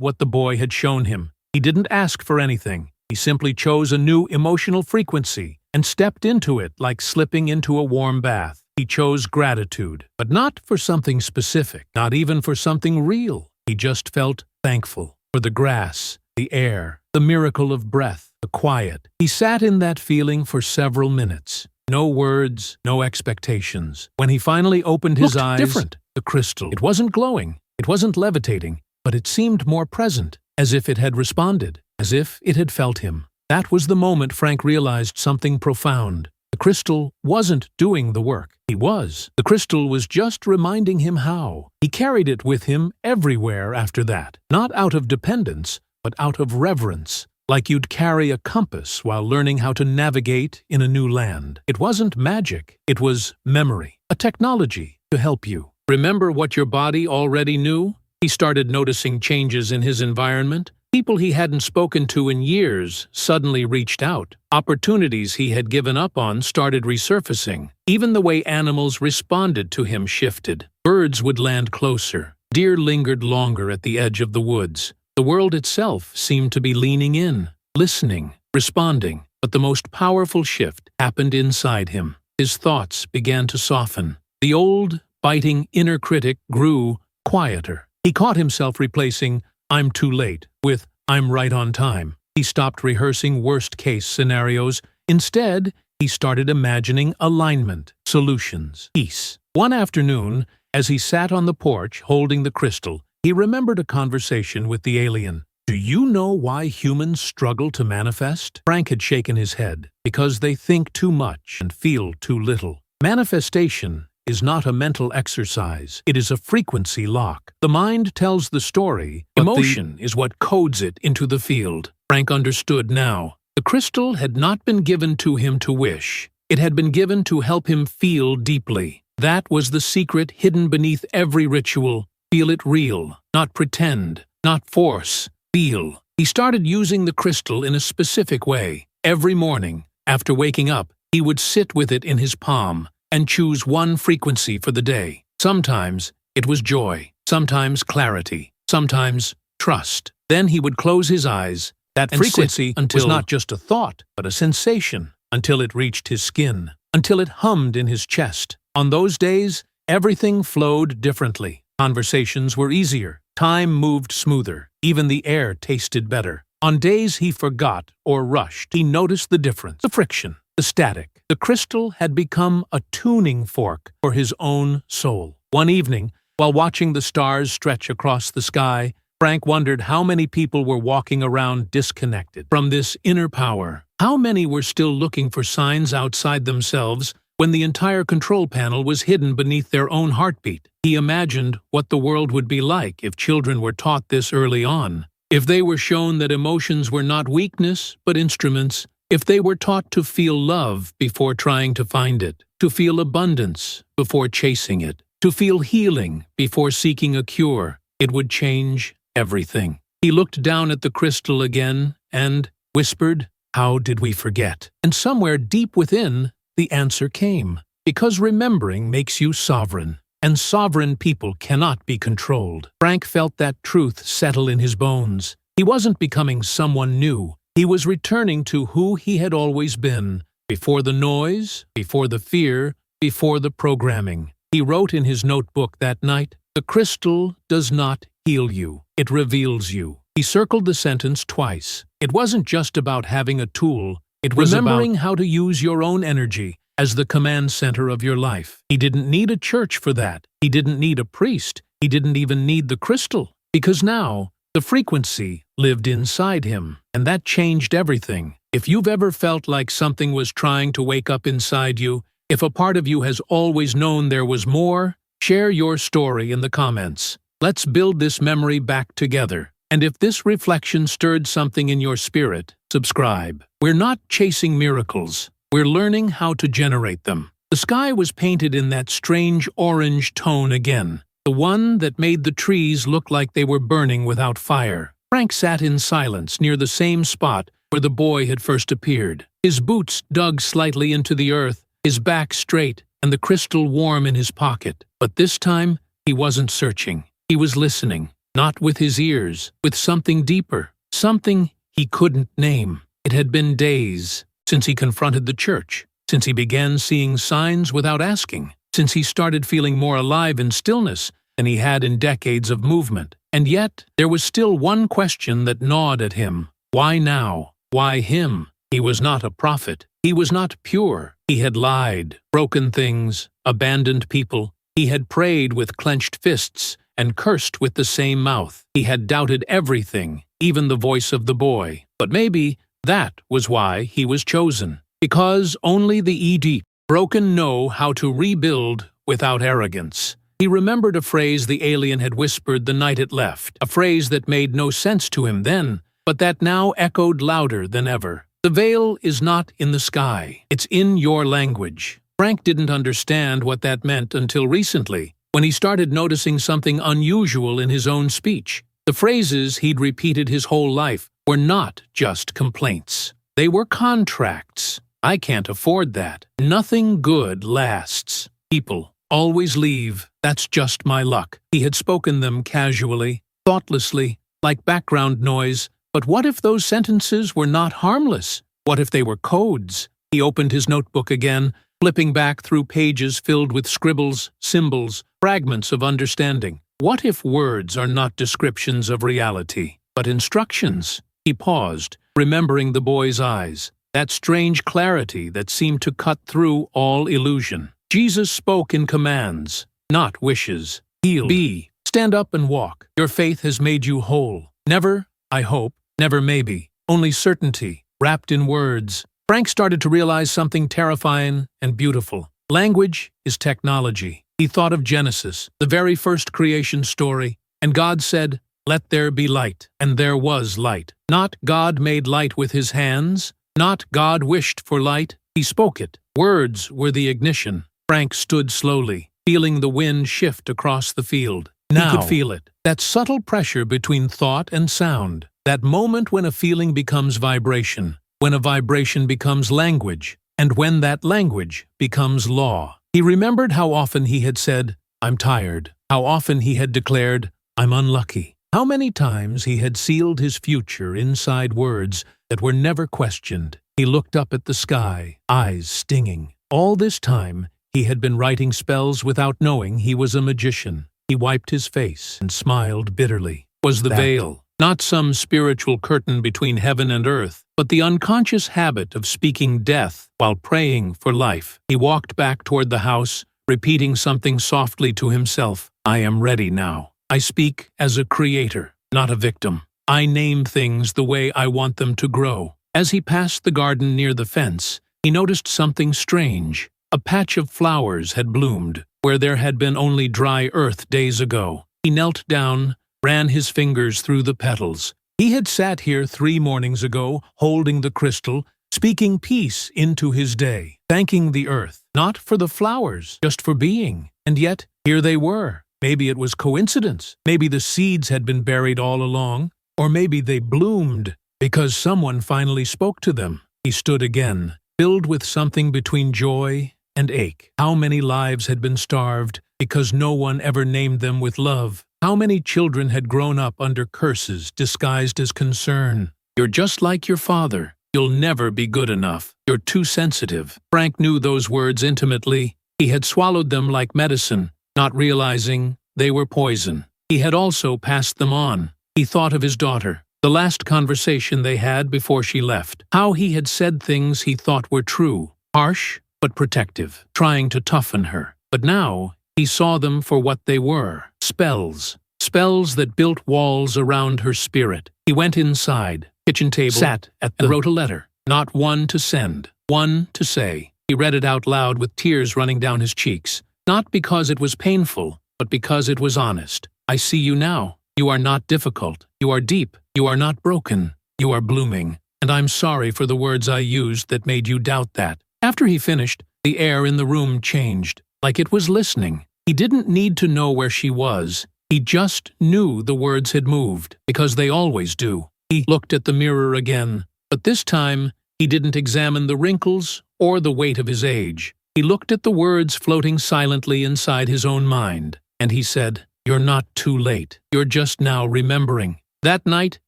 Speaker 1: what the boy had shown him. He didn't ask for anything. He simply chose a new emotional frequency and stepped into it like slipping into a warm bath. He chose gratitude, but not for something specific, not even for something real. He just felt thankful for the grass, the air, the miracle of breath, the quiet. He sat in that feeling for several minutes. No words, no expectations. When he finally opened his eyes, different. The crystal. It wasn't glowing, it wasn't levitating, but it seemed more present, as if it had responded, as if it had felt him. That was the moment Frank realized something profound. The crystal wasn't doing the work. He was. The crystal was just reminding him how. He carried it with him everywhere after that, not out of dependence, but out of reverence. Like you'd carry a compass while learning how to navigate in a new land. It wasn't magic, it was memory, a technology to help you. Remember what your body already knew? He started noticing changes in his environment. People he hadn't spoken to in years suddenly reached out. Opportunities he had given up on started resurfacing. Even the way animals responded to him shifted. Birds would land closer. Deer lingered longer at the edge of the woods. The world itself seemed to be leaning in, listening, responding. But the most powerful shift happened inside him. His thoughts began to soften. The old, biting inner critic grew quieter. He caught himself replacing "I'm too late" with "I'm right on time." He stopped rehearsing worst-case scenarios. Instead, he started imagining alignment, solutions, peace. One afternoon, as he sat on the porch holding the crystal, he remembered a conversation with the alien. "Do you know why humans struggle to manifest?" Frank had shaken his head. "Because they think too much and feel too little. Manifestation is not a mental exercise. It is a frequency lock. The mind tells the story, but emotion is what codes it into the field." Frank understood now. The crystal had not been given to him to wish. It had been given to help him feel deeply. That was the secret hidden beneath every ritual. Feel it real, not pretend, not force. Feel. He started using the crystal in a specific way. Every morning, after waking up, he would sit with it in his palm and choose one frequency for the day. Sometimes it was joy, sometimes clarity, sometimes trust. Then he would close his eyes. That frequency was not just a thought, but a sensation, until it reached his skin, until it hummed in his chest. On those days, everything flowed differently. Conversations were easier. Time moved smoother. Even the air tasted better. On days he forgot or rushed, he noticed the difference, the friction, the static. The crystal had become a tuning fork for his own soul. One evening, while watching the stars stretch across the sky, Frank wondered how many people were walking around disconnected from this inner power. How many were still looking for signs outside themselves when the entire control panel was hidden beneath their own heartbeat? He imagined what the world would be like if children were taught this early on. If they were shown that emotions were not weakness, but instruments. If they were taught to feel love before trying to find it, to feel abundance before chasing it, to feel healing before seeking a cure, it would change everything. He looked down at the crystal again and whispered, "How did we forget?" And somewhere deep within, the answer came. Because remembering makes you sovereign, and sovereign people cannot be controlled. Frank felt that truth settle in his bones. He wasn't becoming someone new. He was returning to who he had always been, before the noise, before the fear, before the programming. He wrote in his notebook that night, "The crystal does not heal you. It reveals you." He circled the sentence twice. It wasn't just about having a tool. It was remembering how to use your own energy as the command center of your life. He didn't need a church for that. He didn't need a priest. He didn't even need the crystal. Because now, the frequency lived inside him, and that changed everything. If you've ever felt like something was trying to wake up inside you, if a part of you has always known there was more, share your story in the comments. Let's build this memory back together. And if this reflection stirred something in your spirit, subscribe. We're not chasing miracles. We're learning how to generate them. The sky was painted in that strange orange tone again, the one that made the trees look like they were burning without fire. Frank sat in silence near the same spot where the boy had first appeared. His boots dug slightly into the earth, his back straight, and the crystal warm in his pocket. But this time, he wasn't searching. He was listening, not with his ears, with something deeper, something he couldn't name. It had been days since he confronted the church, since he began seeing signs without asking, since he started feeling more alive in stillness than he had in decades of movement. And yet, there was still one question that gnawed at him. Why now? Why him? He was not a prophet. He was not pure. He had lied, broken things, abandoned people. He had prayed with clenched fists and cursed with the same mouth. He had doubted everything, even the voice of the boy. But maybe that was why he was chosen. Because only the deep broken know how to rebuild without arrogance. He remembered a phrase the alien had whispered the night it left, a phrase that made no sense to him then, but that now echoed louder than ever. The veil is not in the sky. It's in your language. Frank didn't understand what that meant until recently. when he started noticing something unusual in his own speech. The phrases he'd repeated his whole life were not just complaints. They were contracts. I can't afford that. Nothing good lasts. People always leave. That's just my luck. He had spoken them casually, thoughtlessly, like background noise. But what if those sentences were not harmless? What if they were codes? He opened his notebook again, flipping back through pages filled with scribbles, symbols, fragments of understanding. What if words are not descriptions of reality, but instructions? He paused, remembering the boy's eyes, that strange clarity that seemed to cut through all illusion. Jesus spoke in commands, not wishes. Heal. Be. Stand up and walk. Your faith has made you whole. Never, I hope, never maybe. Only certainty, wrapped in words. Frank started to realize something terrifying and beautiful. Language is technology. He thought of Genesis, the very first creation story, and God said, "Let there be light," and there was light. Not God made light with his hands, not God wished for light, he spoke it. Words were the ignition. Frank stood slowly, feeling the wind shift across the field. Now, he could feel it, that subtle pressure between thought and sound, that moment when a feeling becomes vibration, when a vibration becomes language, and when that language becomes law. He remembered how often he had said, "I'm tired," how often he had declared, "I'm unlucky," how many times he had sealed his future inside words that were never questioned. He looked up at the sky, eyes stinging. All this time, he had been writing spells without knowing he was a magician. He wiped his face and smiled bitterly. Was the veil, not some spiritual curtain between heaven and earth, but the unconscious habit of speaking death while praying for life. He walked back toward the house, repeating something softly to himself. I am ready now. I speak as a creator, not a victim. I name things the way I want them to grow. As he passed the garden near the fence, he noticed something strange. A patch of flowers had bloomed, where there had been only dry earth days ago. He knelt down, ran his fingers through the petals. He had sat here 3 mornings ago, holding the crystal, speaking peace into his day, thanking the earth, not for the flowers, just for being. And yet, here they were. Maybe it was coincidence. Maybe the seeds had been buried all along. Or maybe they bloomed because someone finally spoke to them. He stood again, filled with something between joy and ache. How many lives had been starved because no one ever named them with love? How many children had grown up under curses disguised as concern? You're just like your father. You'll never be good enough. You're too sensitive. Frank knew those words intimately. He had swallowed them like medicine, not realizing they were poison. He had also passed them on. He thought of his daughter, the last conversation they had before she left, how he had said things he thought were true, harsh but protective, trying to toughen her. But now he saw them for what they were, spells. Spells that built walls around her spirit. He went inside, kitchen table, sat at and wrote a letter, not one to send, one to say. He read it out loud with tears running down his cheeks, not because it was painful, but because it was honest. I see you now. You are not difficult. You are deep. You are not broken. You are blooming. And I'm sorry for the words I used that made you doubt that. After he finished, the air in the room changed, like it was listening. He didn't need to know where she was. He just knew the words had moved, because they always do. He looked at the mirror again, but this time he didn't examine the wrinkles or the weight of his age. He looked at the words floating silently inside his own mind, and he said, "You're not too late. You're just now remembering." That night,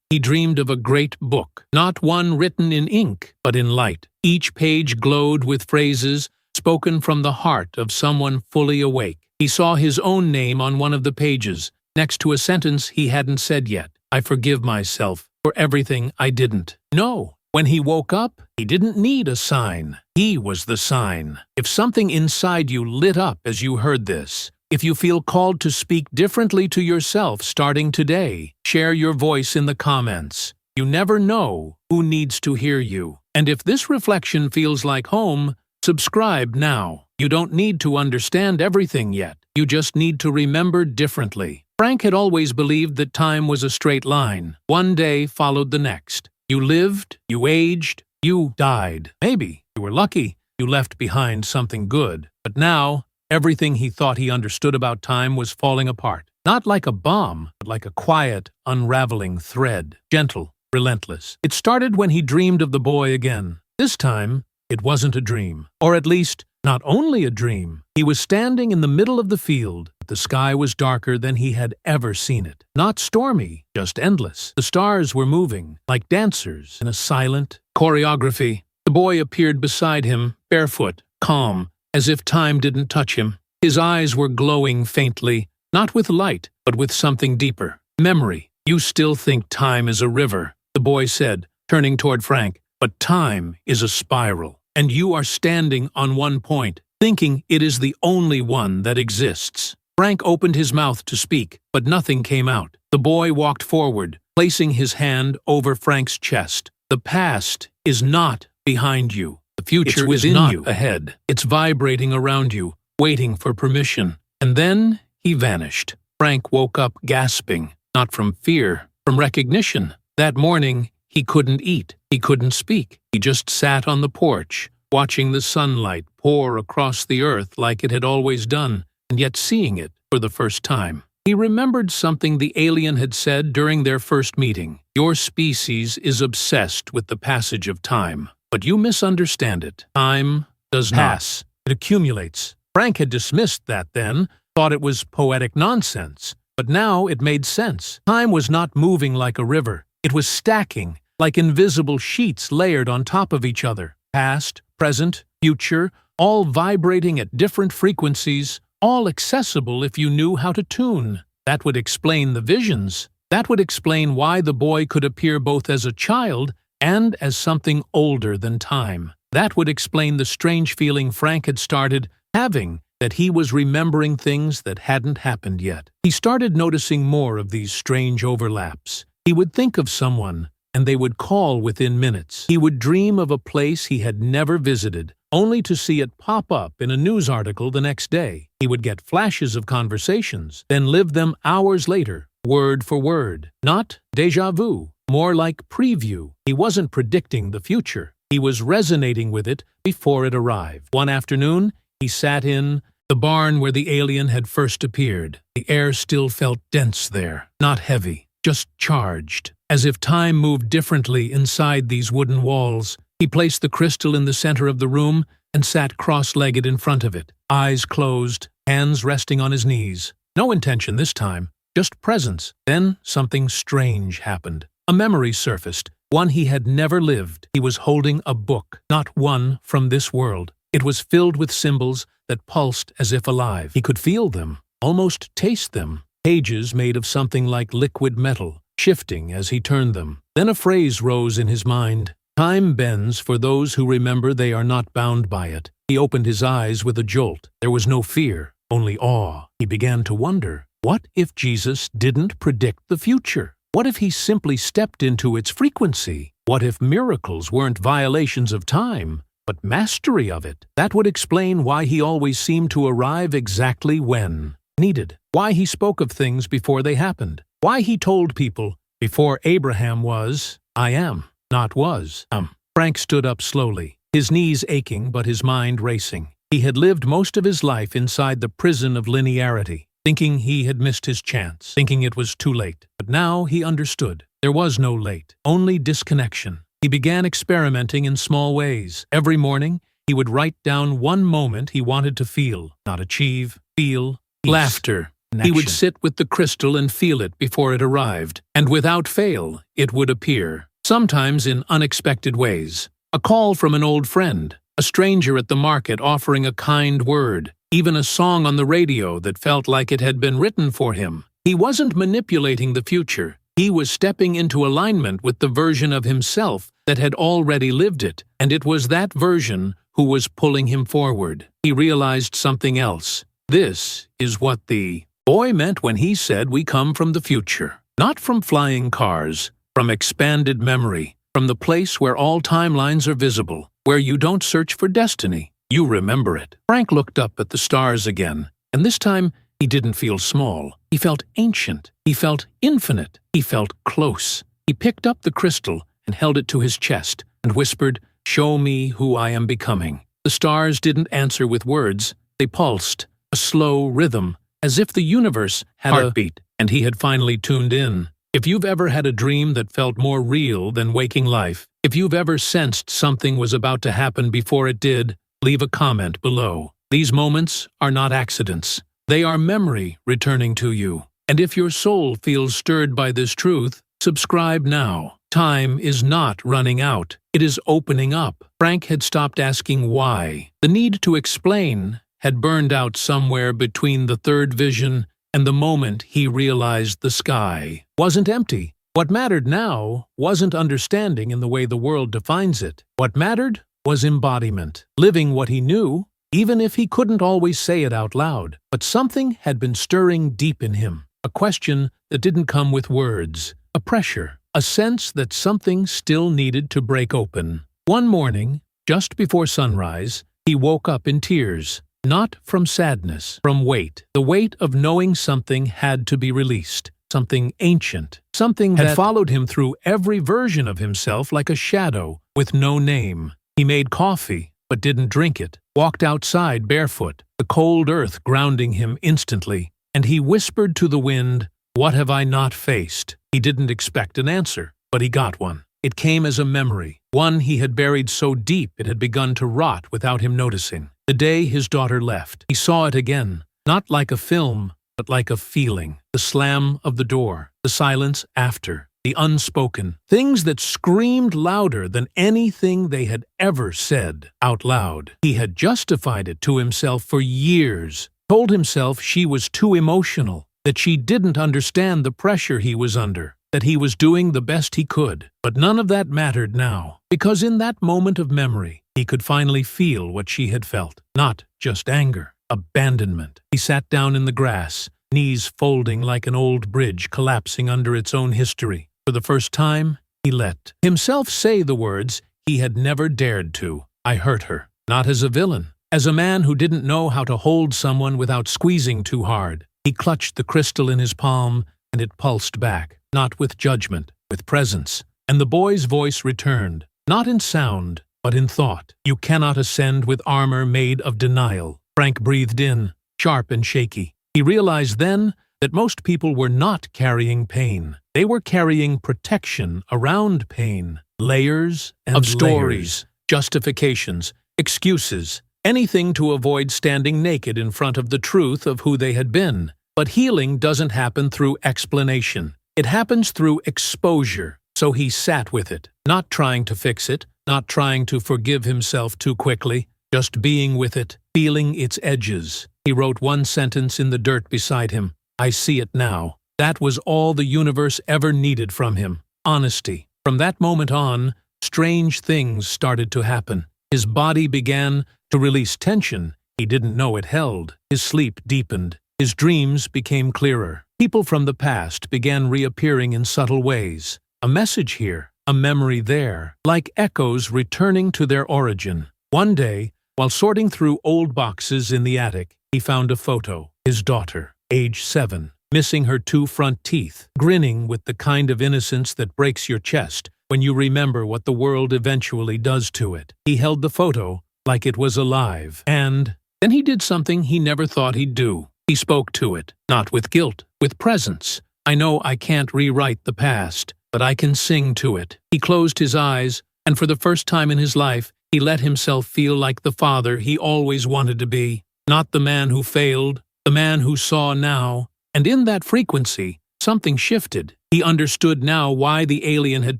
Speaker 1: he dreamed of a great book, not one written in ink, but in light. Each page glowed with phrases spoken from the heart of someone fully awake. He saw his own name on one of the pages, next to a sentence he hadn't said yet. I forgive myself for everything I didn't. No, when he woke up, he didn't need a sign. He was the sign. If something inside you lit up as you heard this, if you feel called to speak differently to yourself starting today, share your voice in the comments. You never know who needs to hear you. And if this reflection feels like home, subscribe now. You don't need to understand everything yet. You just need to remember differently. Frank had always believed that time was a straight line. One day followed the next. You lived, you aged, you died. Maybe you were lucky. You left behind something good. But now, Everything he thought he understood about time was falling apart. Not like a bomb, but like a quiet, unraveling thread. Gentle, relentless. It started when he dreamed of the boy again. This time, it wasn't a dream. Or at least, not only a dream. He was standing in the middle of the field. The sky was darker than he had ever seen it. Not stormy, just endless. The stars were moving, like dancers in a silent choreography. The boy appeared beside him, barefoot, calm, as if time didn't touch him. His eyes were glowing faintly, not with light, but with something deeper. Memory. You still think time is a river, the boy said, turning toward Frank. But time is a spiral, and you are standing on one point, thinking it is the only one that exists. Frank opened his mouth to speak, but nothing came out. The boy walked forward, placing his hand over Frank's chest. The past is not behind you. The future is not ahead. It's vibrating around you, waiting for permission. And then he vanished. Frank woke up gasping, not from fear, from recognition. That morning, he couldn't eat. He couldn't speak. He just sat on the porch, watching the sunlight pour across the earth like it had always done, and yet seeing it for the first time. He remembered something the alien had said during their first meeting. Your species is obsessed with the passage of time, but you misunderstand it. Time does not pass. It accumulates. Frank had dismissed that then, thought it was poetic nonsense, but now it made sense. Time was not moving like a river. It was stacking, like invisible sheets layered on top of each other. Past, present, future, all vibrating at different frequencies, all accessible if you knew how to tune. That would explain the visions. That would explain why the boy could appear both as a child and as something older than time. That would explain the strange feeling Frank had started having, that he was remembering things that hadn't happened yet. He started noticing more of these strange overlaps. He would think of someone, and they would call within minutes. He would dream of a place he had never visited, only to see it pop up in a news article the next day. He would get flashes of conversations, then live them hours later, word for word. Not déjà vu, more like preview. He wasn't predicting the future. He was resonating with it before it arrived. One afternoon, he sat in the barn where the alien had first appeared. The air still felt dense there, not heavy, just charged, as if time moved differently inside these wooden walls. He placed the crystal in the center of the room and sat cross-legged in front of it, eyes closed, hands resting on his knees. No intention this time, just presence. Then something strange happened. A memory surfaced, one he had never lived. He was holding a book, not one from this world. It was filled with symbols that pulsed as if alive. He could feel them, almost taste them. Pages made of something like liquid metal, shifting as he turned them. Then a phrase rose in his mind. Time bends for those who remember they are not bound by it. He opened his eyes with a jolt. There was no fear, only awe. He began to wonder, what if Jesus didn't predict the future? What if he simply stepped into its frequency? What if miracles weren't violations of time, but mastery of it? That would explain why he always seemed to arrive exactly when needed. Why he spoke of things before they happened. Why he told people, before Abraham was, I am, not was. Frank stood up slowly, his knees aching but his mind racing. He had lived most of his life inside the prison of linearity, thinking he had missed his chance, thinking it was too late. But now he understood. There was no late, only disconnection. He began experimenting in small ways. Every morning, he would write down one moment he wanted to feel, not achieve, feel. Peace. Laughter. Connection. He would sit with the crystal and feel it before it arrived, and without fail, it would appear, sometimes in unexpected ways. A call from an old friend, a stranger at the market offering a kind word, even a song on the radio that felt like it had been written for him. He wasn't manipulating the future. He was stepping into alignment with the version of himself that had already lived it, and it was that version who was pulling him forward. He realized something else. This is what the boy meant when he said we come from the future. Not from flying cars, from expanded memory, from the place where all timelines are visible, where you don't search for destiny, you remember it. Frank looked up at the stars again, and this time he didn't feel small. He felt ancient. He felt infinite. He felt close. He picked up the crystal and held it to his chest and whispered, "Show me who I am becoming." The stars didn't answer with words. They pulsed, a slow rhythm, as if the universe had a heartbeat, and he had finally tuned in. If you've ever had a dream that felt more real than waking life, if you've ever sensed something was about to happen before it did, leave a comment below. These moments are not accidents. They are memory returning to you. And if your soul feels stirred by this truth, subscribe now. Time is not running out. It is opening up. Frank had stopped asking why. The need to explain had burned out somewhere between the third vision and the moment he realized the sky wasn't empty. What mattered now wasn't understanding in the way the world defines it. What mattered was embodiment, living what he knew, even if he couldn't always say it out loud. But something had been stirring deep in him, a question that didn't come with words, a pressure, a sense that something still needed to break open. One morning, just before sunrise, he woke up in tears. Not from sadness, from weight. The weight of knowing something had to be released. Something ancient. Something that had followed him through every version of himself like a shadow with no name. He made coffee, but didn't drink it. Walked outside barefoot, the cold earth grounding him instantly. And he whispered to the wind, "What have I not faced?" He didn't expect an answer, but he got one. It came as a memory, one he had buried so deep it had begun to rot without him noticing. The day his daughter left, he saw it again, not like a film, but like a feeling. The slam of the door, the silence after, the unspoken, things that screamed louder than anything they had ever said out loud. He had justified it to himself for years, told himself she was too emotional, that she didn't understand the pressure he was under, that he was doing the best he could. But none of that mattered now, because in that moment of memory, he could finally feel what she had felt. Not just anger, abandonment. He sat down in the grass, knees folding like an old bridge collapsing under its own history. For the first time, he let himself say the words he had never dared to. I hurt her. Not as a villain, as a man who didn't know how to hold someone without squeezing too hard. He clutched the crystal in his palm, and it pulsed back. Not with judgment, with presence. And the boy's voice returned, not in sound, but in thought. You cannot ascend with armor made of denial. Frank breathed in, sharp and shaky. He realized then that most people were not carrying pain. They were carrying protection around pain. Layers and of stories, justifications, excuses, anything to avoid standing naked in front of the truth of who they had been. But healing doesn't happen through explanation. It happens through exposure. So he sat with it, not trying to fix it, not trying to forgive himself too quickly, just being with it, feeling its edges. He wrote one sentence in the dirt beside him. I see it now. That was all the universe ever needed from him. Honesty. From that moment on, strange things started to happen. His body began to release tension he didn't know it held. His sleep deepened. His dreams became clearer. People from the past began reappearing in subtle ways. A message here, a memory there, like echoes returning to their origin. One day, while sorting through old boxes in the attic, he found a photo. His daughter, age 7, missing her 2 front teeth, grinning with the kind of innocence that breaks your chest when you remember what the world eventually does to it. He held the photo like it was alive, and then he did something he never thought he'd do. He spoke to it, not with guilt, with presence. I know I can't rewrite the past, but I can sing to it. He closed his eyes, and for the first time in his life, he let himself feel like the father he always wanted to be. Not the man who failed, the man who saw now. And in that frequency, something shifted. He understood now why the alien had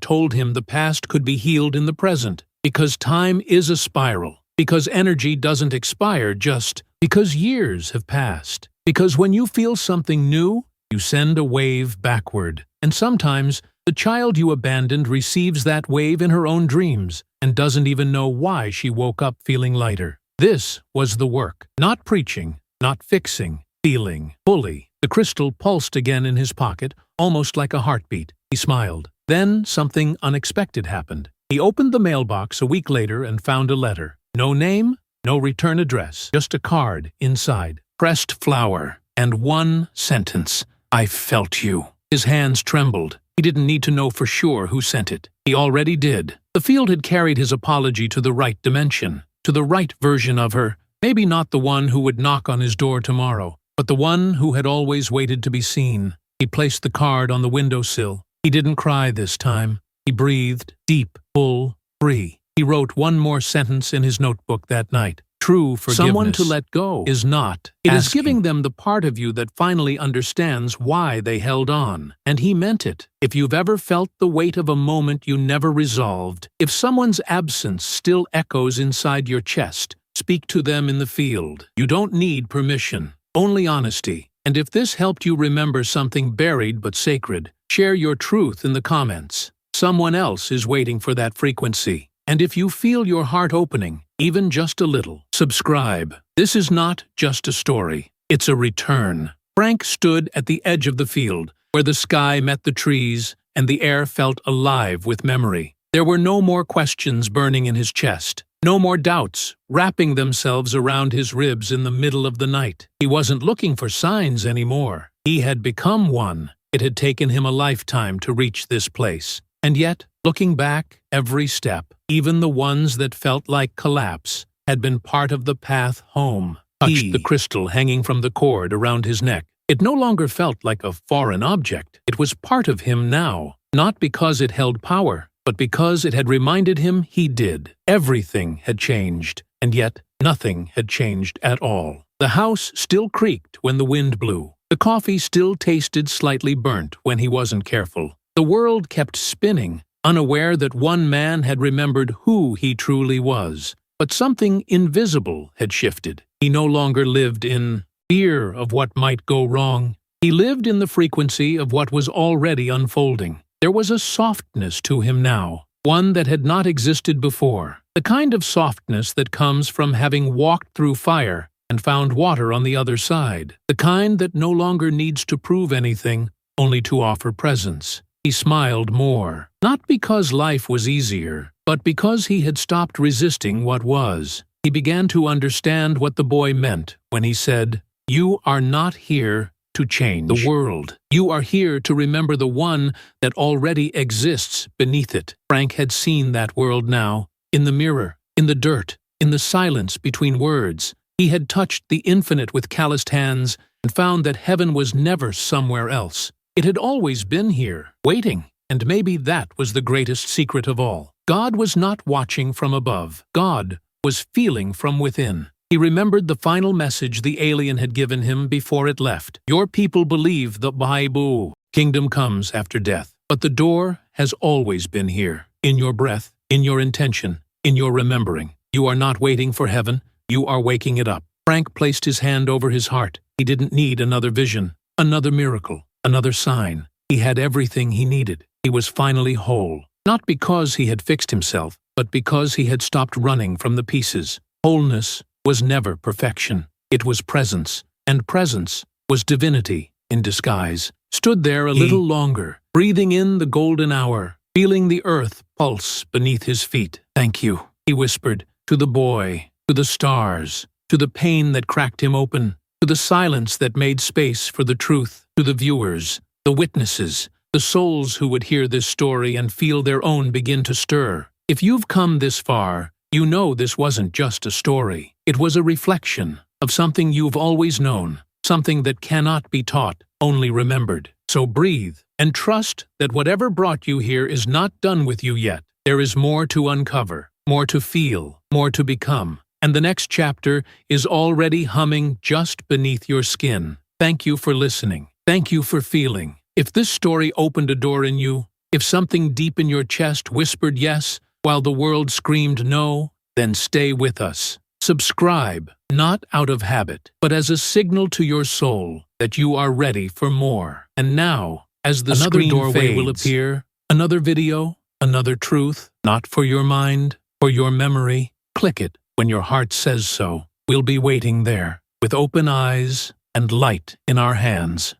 Speaker 1: told him the past could be healed in the present. Because time is a spiral. Because energy doesn't expire just because years have passed. Because when you feel something new, you send a wave backward. And sometimes, the child you abandoned receives that wave in her own dreams and doesn't even know why she woke up feeling lighter. This was the work. Not preaching, not fixing, feeling. Fully. The crystal pulsed again in his pocket, almost like a heartbeat. He smiled. Then something unexpected happened. He opened the mailbox a week later and found a letter. No name, no return address, just a card inside. Pressed flower. And one sentence. I felt you. His hands trembled. He didn't need to know for sure who sent it. He already did. The field had carried his apology to the right dimension, to the right version of her, Maybe not the one who would knock on his door tomorrow, but the one who had always waited to be seen. He placed the card on the windowsill. He didn't cry this time. He breathed, deep, full, free. He wrote one more sentence in his notebook that night. True forgiveness
Speaker 2: Someone to let go
Speaker 1: is not. It is giving them the part of you that finally understands why they held on. And he meant it. If you've ever felt the weight of a moment you never resolved, if someone's absence still echoes inside your chest, speak to them in the field. You don't need permission, only honesty. And if this helped you remember something buried but sacred, share your truth in the comments. Someone else is waiting for that frequency. And if you feel your heart opening, even just a little, subscribe. This is not just a story. It's a return. Frank stood at the edge of the field, where the sky met the trees and the air felt alive with memory. There were no more questions burning in his chest, no more doubts wrapping themselves around his ribs in the middle of the night. He wasn't looking for signs anymore. He had become one. It had taken him a lifetime to reach this place. And yet, looking back, every step, even the ones that felt like collapse, had been part of the path home. Touched the crystal hanging from the cord around his neck. It no longer felt like a foreign object. It was part of him now, not because it held power, but because it had reminded him he did. Everything had changed, and yet nothing had changed at all. The house still creaked when the wind blew. The coffee still tasted slightly burnt when he wasn't careful. The world kept spinning, unaware that one man had remembered who he truly was. But something invisible had shifted. He no longer lived in fear of what might go wrong. He lived in the frequency of what was already unfolding. There was a softness to him now, one that had not existed before. The kind of softness that comes from having walked through fire and found water on the other side. The kind that no longer needs to prove anything, only to offer presence. He smiled more, not because life was easier, but because he had stopped resisting what was. He began to understand what the boy meant when he said, "You are not here to change the world. You are here to remember the one that already exists beneath it." Frank had seen that world now, in the mirror, in the dirt, in the silence between words. He had touched the infinite with calloused hands and found that heaven was never somewhere else. It had always been here, waiting, and maybe that was the greatest secret of all. God was not watching from above. God was feeling from within. He remembered the final message the alien had given him before it left. Your people believe the Bible. Kingdom comes after death. But the door has always been here, in your breath, in your intention, in your remembering. You are not waiting for heaven. You are waking it up. Frank placed his hand over his heart. He didn't need another vision, another miracle. Another sign. He had everything he needed. He was finally whole. Not because he had fixed himself, but because he had stopped running from the pieces. Wholeness was never perfection. It was presence, and presence was divinity in disguise. Stood there a little longer, breathing in the golden hour, feeling the earth pulse beneath his feet. "Thank you," he whispered, to the boy, to the stars, to the pain that cracked him open, to the silence that made space for the truth, to the viewers, the witnesses, the souls who would hear this story and feel their own begin to stir. If you've come this far, you know this wasn't just a story. It was a reflection of something you've always known, something that cannot be taught, only remembered. So breathe and trust that whatever brought you here is not done with you yet. There is more to uncover, more to feel, more to become. And the next chapter is already humming just beneath your skin. Thank you for listening. Thank you for feeling. If this story opened a door in you, if something deep in your chest whispered yes while the world screamed no, then stay with us. Subscribe, not out of habit, but as a signal to your soul that you are ready for more. And now, as the screen doorway will appear, another video, another truth, not for your mind, for your memory. Click it when your heart says so. We'll be waiting there, with open eyes and light in our hands.